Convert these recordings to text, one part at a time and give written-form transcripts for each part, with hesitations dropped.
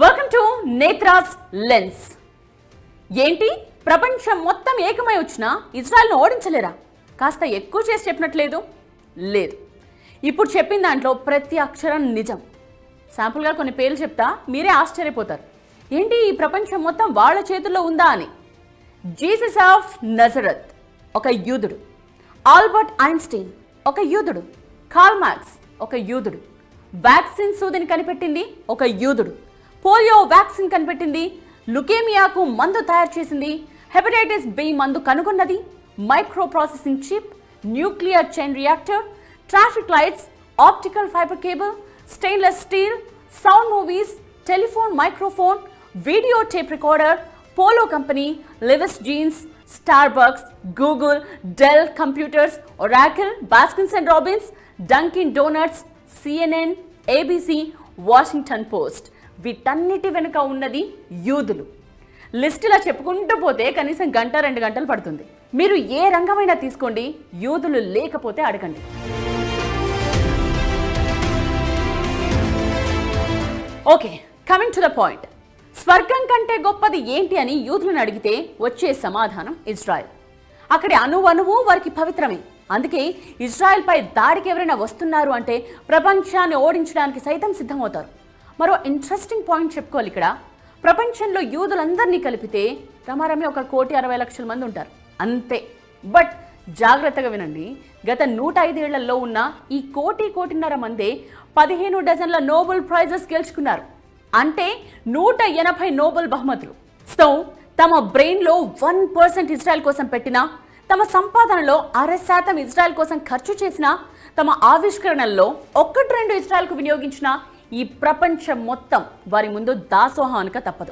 Welcome to నేత్రాస్ lens. ఏంటి ప్రపంచం మొత్తం ఏకమై వచ్చినా ఇజ్రాయెల్ను ఓడించలేరా? కాస్త ఎక్కువ చేసి చెప్పినట్లేదు. లేదు, ఇప్పుడు చెప్పిన దాంట్లో ప్రతి అక్షరం నిజం. శాంపుల్గా కొన్ని పేర్లు చెప్తా, మీరే ఆశ్చర్యపోతారు. ఏంటి ఈ ప్రపంచం మొత్తం వాళ్ళ చేతుల్లో ఉందా అని. జీసస్ ఆఫ్ నజరత్ ఒక యూదుడు, ఆల్బర్ట్ ఐన్స్టీన్ ఒక యూదుడు, కార్ల్ మార్క్స్ ఒక యూదుడు, వ్యాక్సిన్ సూదిని కనిపెట్టింది ఒక యూదుడు, పోలియో వ్యాక్సిన్ కనిపెట్టింది, లుకేమియాకు మందు తయారు చేసింది, హెపటైటిస్ బి మందు కనుగొన్నది, micro processing chip, nuclear chain reactor, traffic lights, optical fibre cable, stainless steel, sound movies, telephone microphone, video tape recorder, polo company, Levi's jeans, Starbucks, Google, Dell computers, Oracle, Baskins and Robbins, Dunkin Donuts, CNN, ABC, Washington Post. వీటన్నిటి వెనుక ఉన్నది యూదులు. లిస్టులా చెప్పుకుంటూ పోతే కనీసం గంట 2 గంటలు పడుతుంది. మీరు ఏ రంగమైనా తీసుకోండి, యూదులు లేకపోతే అడగండి. Okay, coming to the point. స్వర్గం కంటే గొప్పది ఏంటి అని యూదులను అడిగితే వచ్చే సమాధానం ఇజ్రాయెల్. అక్కడి అణువణువు వారికి పవిత్రమే. అందుకే ఇజ్రాయెల్పై దాడికి ఎవరైనా వస్తున్నారు అంటే ప్రపంచాన్ని ఓడించడానికి సైతం సిద్ధమవుతారు. మరో ఇంట్రెస్టింగ్ పాయింట్ చెప్పుకోవాలి ఇక్కడ. ప్రపంచంలో యూదులందరినీ కలిపితే రమారమి 1,60,00,000 మంది ఉంటారు అంతే. బట్ జాగ్రత్తగా వినండి, గత 105 ఏళ్లలో ఉన్న ఈ 1,00,00,000 మందే 15 డజన్ల నోబెల్ ప్రైజెస్ గెలుచుకున్నారు. అంటే 180 నోబెల్ బహుమతులు. సో తమ బ్రెయిన్లో 1% ఇజ్రాయెల్ కోసం పెట్టినా, తమ సంపాదనలో 0.5% ఇజ్రాయెల్ కోసం ఖర్చు చేసిన, తమ ఆవిష్కరణల్లో 1-2 ఇజ్రాయెల్కు వినియోగించిన ఈ ప్రపంచం మొత్తం వారి ముందు దాసోహం అనక తప్పదు.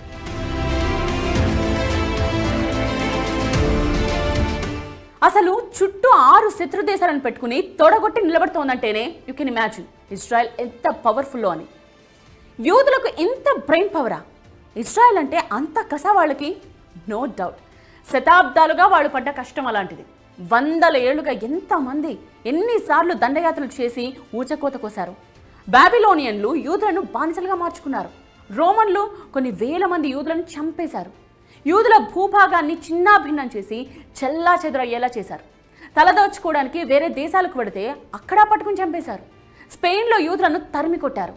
అసలు చుట్టూ 6 శత్రు దేశాలను పెట్టుకుని తొడగొట్టి నిలబడుతోందంటేనే యూ కెన్ ఇమాజిన్ ఇజ్రాయెల్ ఎంత పవర్ఫుల్లో అని. యూదులకు ఇంత బ్రెయిన్ పవరా? ఇజ్రాయెల్ అంటే అంత కస వాళ్ళకి? No doubt. శతాబ్దాలుగా వాళ్ళు పడ్డ కష్టం అలాంటిది. 100 ఏళ్లుగా ఎంతమంది ఎన్నిసార్లు దండయాత్రలు చేసి ఊచకోత కోసారు. బాబిలోనియన్లు యూదులను బానిసలుగా మార్చుకున్నారు. రోమన్లు కొన్ని వేల మంది యూదులను చంపేశారు. యూదుల భూభాగాన్ని చిన్నాభిన్నం చేసి చెల్లా చెదురయ్యేలా చేశారు. తలదోచుకోవడానికి వేరే దేశాలకు వెడితే అక్కడ పట్టుకుని చంపేశారు. స్పెయిన్లో యూదులను తరిమి కొట్టారు.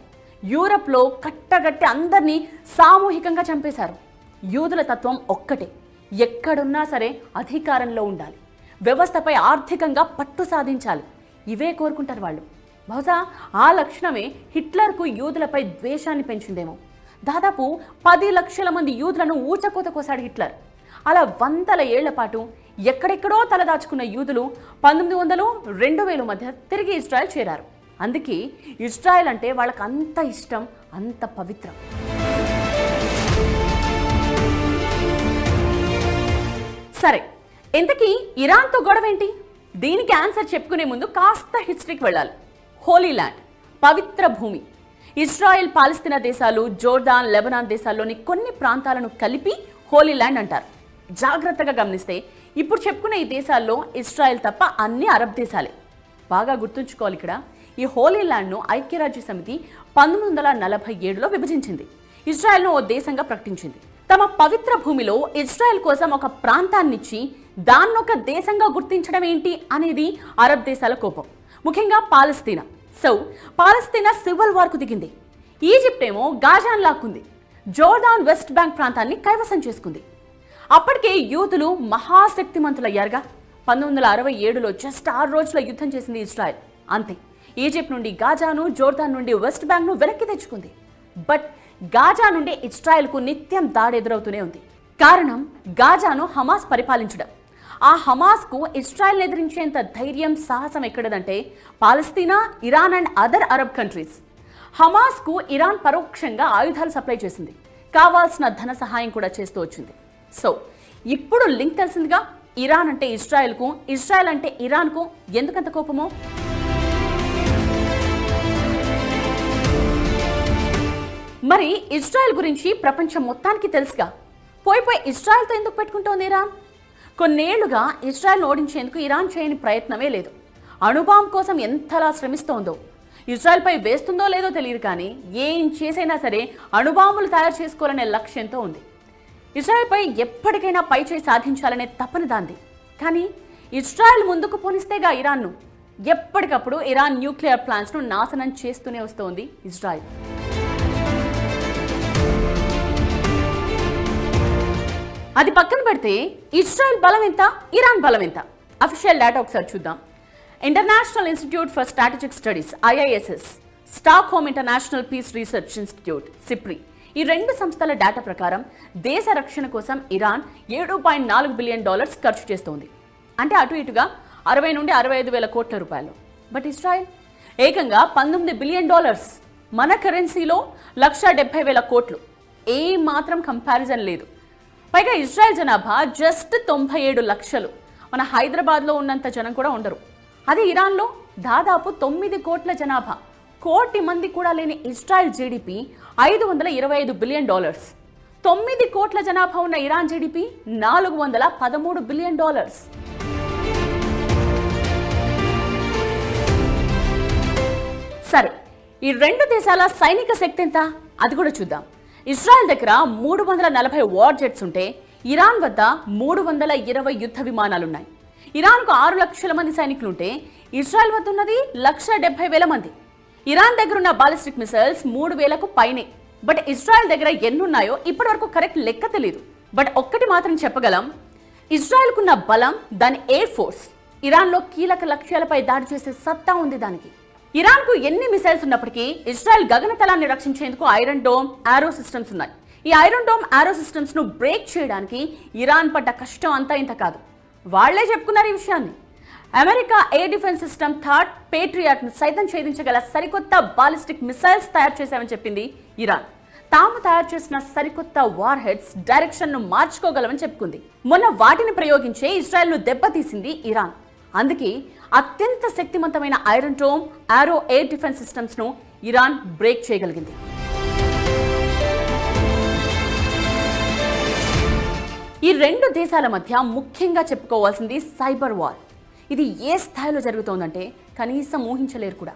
యూరప్లో కట్టగట్టి అందరినీ సామూహికంగా చంపేశారు. యూదుల తత్వం ఒక్కటే, ఎక్కడున్నా సరే అధికారంలో ఉండాలి, వ్యవస్థపై ఆర్థికంగా పట్టు సాధించాలి. ఇవే కోరుకుంటారు వాళ్ళు. బహుశా ఆ లక్షణమే హిట్లర్కు యూదులపై ద్వేషాన్ని పెంచిందేమో. దాదాపు 10 లక్షల మంది యూదులను ఊచకోత కోసాడు హిట్లర్. అలా 100 ఏళ్ల పాటు ఎక్కడెక్కడో తలదాచుకున్న యూదులు 1900, 2000 మధ్య తిరిగి ఇజ్రాయెల్ చేరారు. అందుకే ఇజ్రాయెల్ అంటే వాళ్ళకి అంత ఇష్టం, అంత పవిత్రం. సరే, ఇంతకీ ఇరాన్తో గొడవ ఏంటి? దీనికి ఆన్సర్ చెప్పుకునే ముందు కాస్త హిస్టరీకి వెళ్ళాలి. హోలీ ల్యాండ్, పవిత్ర భూమి. ఇజ్రాయెల్, పాలస్తీనా దేశాలు, జోర్దాన్, లెబనాన్ దేశాల్లోని కొన్ని ప్రాంతాలను కలిపి హోలీ ల్యాండ్ అంటారు. జాగ్రత్తగా గమనిస్తే ఇప్పుడు చెప్పుకునే ఈ దేశాల్లో ఇజ్రాయెల్ తప్ప అన్ని అరబ్ దేశాలే. బాగా గుర్తుంచుకోవాలి ఇక్కడ, ఈ హోలీ ల్యాండ్ను ఐక్యరాజ్య సమితి 1947లో విభజించింది. ఇజ్రాయెల్ను ఓ దేశంగా ప్రకటించింది. తమ పవిత్ర భూమిలో ఇజ్రాయెల్ కోసం ఒక ప్రాంతాన్నిచ్చి దాన్నొక దేశంగా గుర్తించడం ఏంటి అనేది అరబ్ దేశాల కోపం, ముఖ్యంగా పాలస్తీనా. సో పాలస్తీనా సివిల్ వార్కు దిగింది. ఈజిప్ట్ ఏమో గాజాను లాక్కుంది. జోర్దాన్ వెస్ట్ బ్యాంక్ ప్రాంతాన్ని కైవసం చేసుకుంది. అప్పటికే యూదులు మహాశక్తిమంతులయ్యారుగా. 1967లో జస్ట్ 6 రోజుల యుద్ధం చేసింది ఇజ్రాయెల్. అంతే, ఈజిప్ట్ నుండి గాజాను, జోర్దాన్ నుండి వెస్ట్ బ్యాంక్ను వెనక్కి తెచ్చుకుంది. బట్ గాజా నుండి ఇజ్రాయెల్కు నిత్యం దాడి ఎదురవుతూనే ఉంది. కారణం గాజాను హమాస్ పరిపాలించడం. ఆ హమాస్కు ఇజ్రాయెల్ ఎదిరించేంత ధైర్యం, సాహసం ఎక్కడదంటే పాలస్తీనా, Iran and other Arab countries. హమాస్కు ఇరాన్ పరోక్షంగా ఆయుధాలు సప్లై చేసింది, కావాల్సిన ధన సహాయం కూడా చేస్తూ వచ్చింది. సో ఇప్పుడు లింక్ తెలిసిందిగా, ఇరాన్ అంటే ఇజ్రాయెల్కు, ఇజ్రాయెల్ అంటే ఇరాన్కు ఎందుకంత కోపమో. మరి ఇజ్రాయెల్ గురించి ప్రపంచం మొత్తానికి తెలుసుగా. పోయి ఇజ్రాయెల్తో ఎందుకు పెట్టుకుంటోంది ఇరాన్? కొన్నేళ్లుగా ఇజ్రాయెల్ను ఓడించేందుకు ఇరాన్ చేయని ప్రయత్నమే లేదు. అణుబాంబ్ కోసం ఎంతలా శ్రమిస్తోందో. ఇజ్రాయెల్పై వేస్తుందో లేదో తెలియదు, కానీ ఏం చేసైనా సరే అణుబాంబులు తయారు చేసుకోవాలనే లక్ష్యంతో ఉంది. ఇజ్రాయెల్పై ఎప్పటికైనా పైచేయి సాధించాలనే తపన దాంది. కానీ ఇజ్రాయెల్ ముందుకు పోనిస్తేగా ఇరాన్ను. ఎప్పటికప్పుడు ఇరాన్ న్యూక్లియర్ ప్లాంట్స్ను నాశనం చేస్తూనే వస్తోంది ఇజ్రాయెల్. అది పక్కన పెడితే ఇజ్రాయెల్ బలం ఎంత, ఇరాన్ బలం ఎంత? అఫీషియల్ డేటా ఒకసారి చూద్దాం. International Institute for Strategic Studies IISS, Stockholm International Peace Research Institute SIPRI, ఈ రెండు సంస్థల డేటా ప్రకారం దేశ రక్షణ కోసం ఇరాన్ $7.4 బిలియన్ ఖర్చు చేస్తోంది. అంటే అటు ఇటుగా 60 నుండి 65 వేల కోట్ల రూపాయలు. బట్ ఇజ్రాయెల్ ఏకంగా $19 బిలియన్, మన కరెన్సీలో 170,000 కోట్లు. ఏ మాత్రం కంపారిజన్ లేదు. పైగా ఇజ్రాయెల్ జనాభా జస్ట్ 97 లక్షలు. మన హైదరాబాద్లో ఉన్నంత జనం కూడా ఉండరు. అదే ఇరాన్లో దాదాపు 9 కోట్ల జనాభా. కోటి మంది కూడా లేని ఇజ్రాయెల్ GDP $525 బిలియన్. 9 కోట్ల జనాభా ఉన్న ఇరాన్ GDP $413 బిలియన్. సరే, ఈ రెండు దేశాల సైనిక శక్తి ఎంత అది కూడా చూద్దాం. ఇజ్రాయెల్ దగ్గర 340 వార్ జెట్స్ ఉంటే ఇరాన్ వద్ద 320 యుద్ధ విమానాలున్నాయి. ఇరాన్కు 6 లక్షల మంది సైనికులుంటే ఇజ్రాయెల్ వద్ద ఉన్నది 170,000 మంది. ఇరాన్ దగ్గర ఉన్న బాలిస్టిక్ మిసైల్స్ 3,000కు పైనే. బట్ ఇజ్రాయెల్ దగ్గర ఎన్నున్నాయో ఇప్పటి వరకు కరెక్ట్ లెక్క తెలియదు. బట్ ఒక్కటి మాత్రం చెప్పగలం, ఇజ్రాయెల్కున్న బలం దాని ఎయిర్ ఫోర్స్. ఇరాన్లో కీలక లక్ష్యాలపై దాడి చేసే సత్తా ఉంది దానికి. ఇరాన్కు ఎన్ని మిసైల్స్ ఉన్నప్పటికీ ఇజ్రాయెల్ గగనతలాన్ని రక్షించేందుకు ఐరన్ డోమ్ ఆరో సిస్టమ్స్ ఉన్నాయి. ఈ ఐరన్ డోమ్ ఆరో సిస్టమ్స్ ను బ్రేక్ చేయడానికి ఇరాన్ పడ్డ కష్టం అంతా ఇంత కాదు. వాళ్లే చెప్పుకున్నారు ఈ విషయాన్ని. America air defence system third Patriot ను సైతం ఛేదించగల సరికొత్త బాలిస్టిక్ మిసైల్స్ తయారు చేశామని చెప్పింది ఇరాన్. తాము తయారు చేసిన సరికొత్త వార్ హెడ్స్ డైరెక్షన్ ను మార్చుకోగలమని చెప్పుకుంది. మొన్న వాటిని ప్రయోగించే ఇజ్రాయెల్ ను దెబ్బతీసింది ఇరాన్. అందుకే అత్యంత శక్తివంతమైన ఐరన్ డోమ్ ఆరో ఎయిర్ డిఫెన్స్ సిస్టమ్స్ ను ఇరాన్ బ్రేక్ చేయగలిగింది. ఈ రెండు దేశాల మధ్య ముఖ్యంగా చెప్పుకోవాల్సింది సైబర్ వార్. ఇది ఏ స్థాయిలో జరుగుతోందంటే కనీసం ఊహించలేరు కూడా.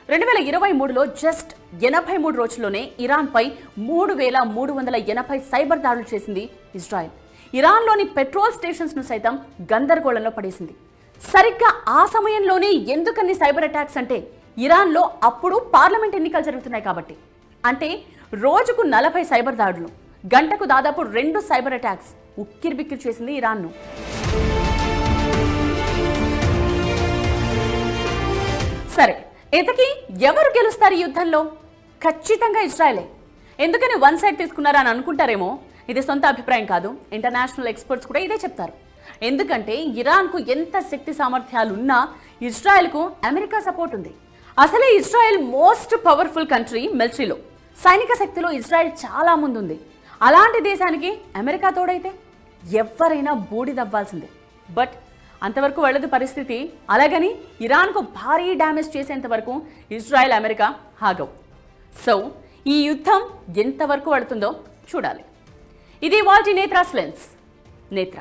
2023లో జస్ట్ 83 రోజుల్లోనే ఇరాన్పై 3,380 సైబర్ దాడులు చేసింది ఇజ్రాయెల్. ఇరాన్లోని పెట్రోల్ స్టేషన్స్ ను సైతం గందరగోళంలో పడేసింది. సరిగ్గా ఆ సమయంలోనే ఎందుకన్ని సైబర్ అటాక్స్ అంటే ఇరాన్లో అప్పుడు పార్లమెంట్ ఎన్నికలు జరుగుతున్నాయి కాబట్టి. అంటే రోజుకు 40 సైబర్ దాడులు, గంటకు దాదాపు 2 సైబర్ అటాక్స్ ఉక్కిరిబిక్కిరి చేసింది ఇరాన్ను. సరే, ఇంతకీ ఎవరు గెలుస్తారు ఈ యుద్ధంలో? ఖచ్చితంగా ఇజ్రాయెలే. ఎందుకని వన్ సైడ్ తీసుకున్నారా అని అనుకుంటారేమో. ఇది సొంత అభిప్రాయం కాదు, ఇంటర్నేషనల్ ఎక్స్పర్ట్స్ కూడా ఇదే చెప్తారు. ఎందుకంటే ఇరాన్కు ఎంత శక్తి సామర్థ్యాలున్నా ఇజ్రాయెల్కు అమెరికా సపోర్ట్ ఉంది. అసలే ఇజ్రాయెల్ మోస్ట్ పవర్ఫుల్ కంట్రీ మిలిటరీలో. సైనిక శక్తిలో ఇజ్రాయెల్ చాలా ముందుంది. అలాంటి దేశానికి అమెరికా తోడైతే ఎవరైనా బూడిదవ్వాల్సిందే. బట్ అంతవరకు వెళ్ళదు పరిస్థితి. అలాగని ఇరాన్కు భారీ డ్యామేజ్ చేసేంత వరకు ఇజ్రాయెల్ అమెరికా ఆగవు. సో ఈ యుద్ధం ఎంతవరకు పడుతుందో చూడాలి. ఇది వాల్టి నేత్రాస్ లెన్స్. నేత్ర.